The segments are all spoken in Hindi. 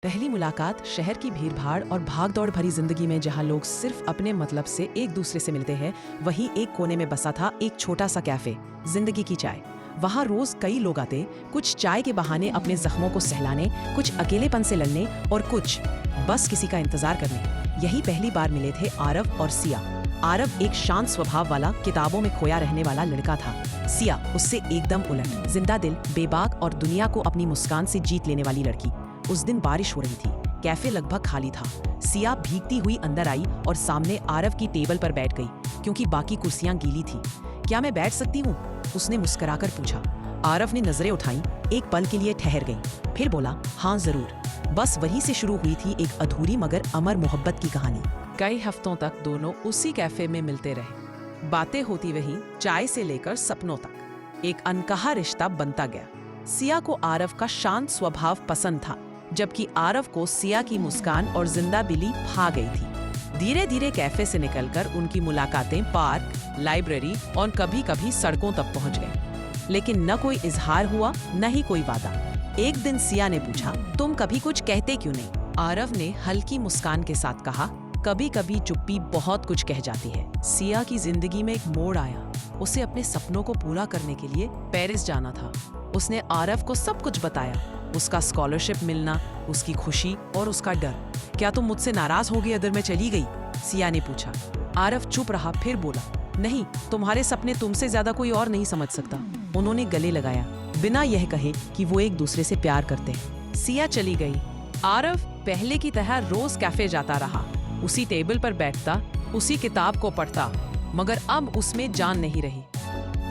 पहली मुलाकात शहर की भीड़भाड़ और भागदौड़ भरी जिंदगी में जहां लोग सिर्फ अपने मतलब से एक दूसरे से मिलते हैं, वहीं एक कोने में बसा था एक छोटा सा कैफे, जिंदगी की चाय। वहां रोज कई लोग आते, कुछ चाय के बहाने अपने जख्मों को सहलाने, कुछ अकेलेपन से लड़ने और कुछ बस किसी का इंतजार करने। यही पहली बार मिले थे आरव और सिया। आरव एक शांत स्वभाव वाला, किताबों में खोया रहने वाला लड़का था। सिया उससे एकदम उलट, जिंदा दिल, बेबाक और दुनिया को अपनी मुस्कान से जीत लेने वाली लड़की। उस दिन बारिश हो रही थी, कैफे लगभग खाली था। सिया भीगती हुई अंदर आई और सामने आरव की टेबल पर बैठ गई, क्योंकि बाकी कुर्सियां गीली थी। क्या मैं बैठ सकती हूँ? उसने मुस्कुराकर पूछा। आरव ने नजरें उठाई, एक पल के लिए ठहर गई, फिर बोला, हाँ जरूर। बस वहीं से शुरू हुई थी एक अधूरी मगर अमर मोहब्बत की कहानी। कई हफ्तों तक दोनों उसी कैफे में मिलते रहे। बातें होती रही, चाय से लेकर सपनों तक। एक अनकहा रिश्ता बनता गया। सिया को आरव का शांत स्वभाव पसंद था, जबकि आरव को सिया की मुस्कान और जिंदा दिली भा गई थी। धीरे धीरे कैफे से निकलकर उनकी मुलाकातें पार्क, लाइब्रेरी और कभी कभी सड़कों तक पहुंच गई। लेकिन न कोई इजहार हुआ, न ही कोई वादा। एक दिन सिया ने पूछा, तुम कभी कुछ कहते क्यों नहीं? आरव ने हल्की मुस्कान के साथ कहा, कभी कभी चुप्पी बहुत कुछ कह जाती है। सिया की जिंदगी में एक मोड़ आया। उसे अपने सपनों को पूरा करने के लिए पेरिस जाना था। उसने आरव को सब कुछ बताया, उसका स्कॉलरशिप मिलना, उसकी खुशी और उसका डर। क्या तुम मुझसे नाराज हो गई अगर मैं चली गई? सिया ने पूछा। आरव चुप रहा, फिर बोला, नहीं, तुम्हारे सपने तुमसे ज्यादा कोई और नहीं समझ सकता। उन्होंने गले लगाया, बिना यह कहे कि वो एक दूसरे से प्यार करते हैं। सिया चली गई। आरव पहले की तरह रोज कैफे जाता रहा, उसी टेबल पर बैठता, उसी किताब को पढ़ता, मगर अब उसमें जान नहीं रही।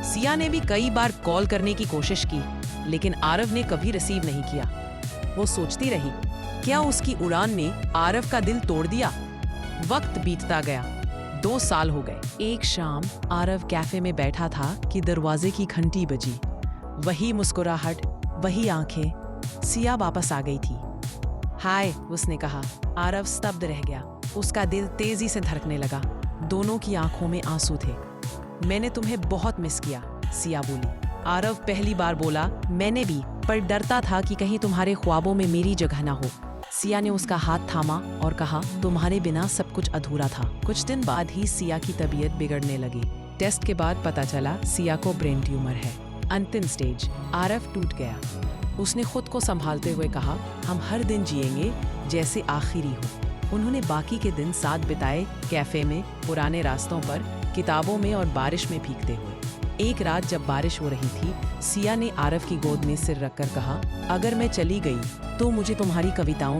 सिया ने भी कई बार कॉल करने की कोशिश की, लेकिन आरव ने कभी रिसीव नहीं किया। वो सोचती रही, क्या उसकी उड़ान ने आरव का दिल तोड़ दिया? वक्त बीतता गया, 2 साल हो गए। एक शाम आरव कैफे में बैठा था कि दरवाजे की घंटी बजी। वही मुस्कुराहट, वही आंखें। सिया वापस आ गई थी। हाय, उसने कहा। आरव स्तब्ध रह गया। उसका दिल तेजी से धड़कने लगा। दोनों की आंखों में आंसू थे। मैंने तुम्हें बहुत मिस किया, सिया बोली। आरव पहली बार बोला, मैंने भी, पर डरता था कि कहीं तुम्हारे ख्वाबों में मेरी जगह ना हो। सिया ने उसका हाथ थामा और कहा, तुम्हारे बिना सब कुछ अधूरा था। कुछ दिन बाद ही सिया की तबीयत बिगड़ने लगी। टेस्ट के बाद पता चला सिया को ब्रेन ट्यूमर है। अंतिम स्टेज। आरव टूट गया। उसने खुद को संभालते हुए कहा, हम हर दिन जिएंगे जैसे आखिरी हो। उन्होंने बाकी के दिन साथ बिताए, कैफे में, पुराने रास्तों पर, किताबों में और बारिश में भीगते हुए। एक रात जब बारिश हो रही थी, सिया ने आरव की गोद में सिर रखकर कहा, अगर मैं चली गई तो मुझे तुम्हारी कविताओं